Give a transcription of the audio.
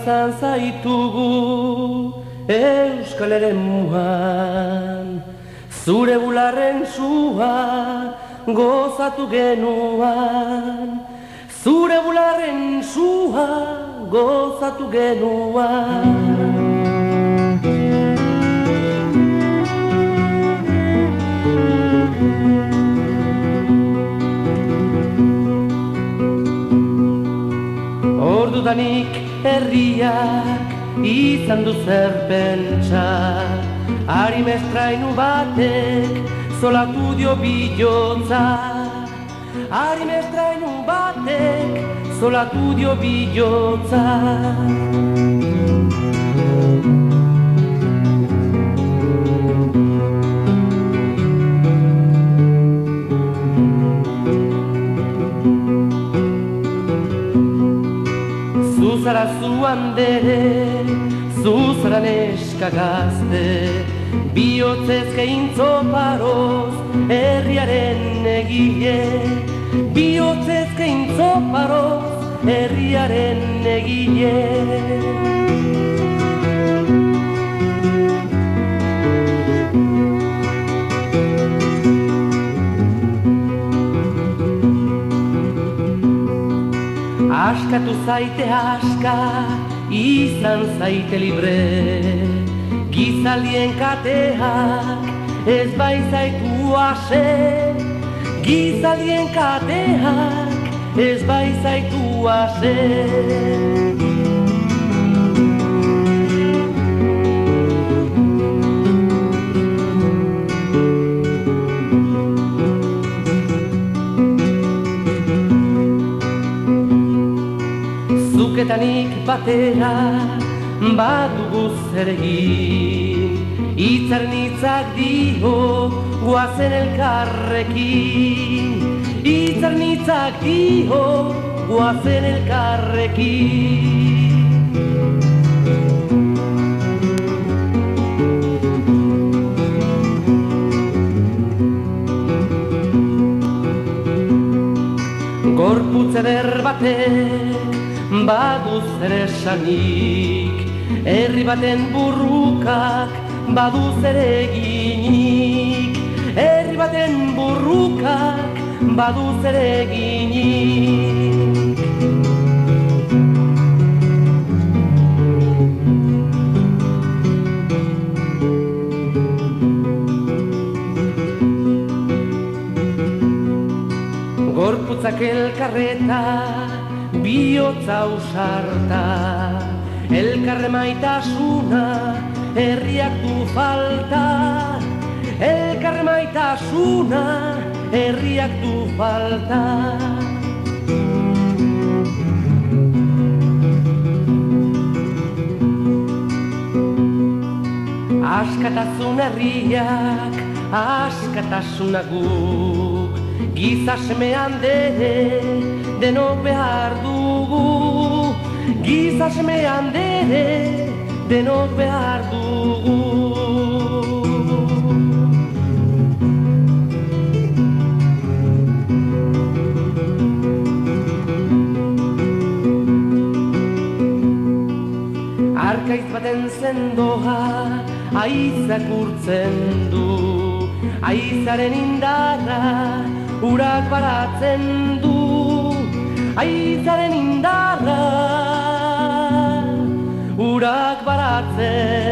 izan zaitugu Euskal eremuan Zure bularren sua gozatu genuan Zure bularren sua gozatu genuan Ordudanik herriak izan du zer pentsa Arimestrainu batek zolatu dio bilotza Arimestrainu batek zolatu dio bilotza Zuzara zuan dere, zuzara neska gazte Bihotzez geintzo paroz, herriaren egile Bihotzez geintzo paroz, herriaren egile Askatu zaite aska, izan zaite libre Gizaldien kateak ez bai zaitu ase Gizaldien kateak ez bai zaitu ase Zuketanik batera badugu zer egin Hitzaren hitzak dio guazen elkarrekin Hitzaren hitzak dio guazen elkarrekin Gorputz eder batek badu zer esanik Herri baten burrukak badu zer eginik Herri baten burrukak badu zer eginik Gorputzak elkarreta bihotza ausarta Elkarre maitasuna herriak du falta Elkarre maitasuna herriak du falta Askatasun herriak, askatasuna guk Giza semean denok behar dugu Giza semean denok behar dugu Arkaiz baten sendoa haizak urtzen du Haizaren indarra urak baratzen du Haizaren indarra urak baratzen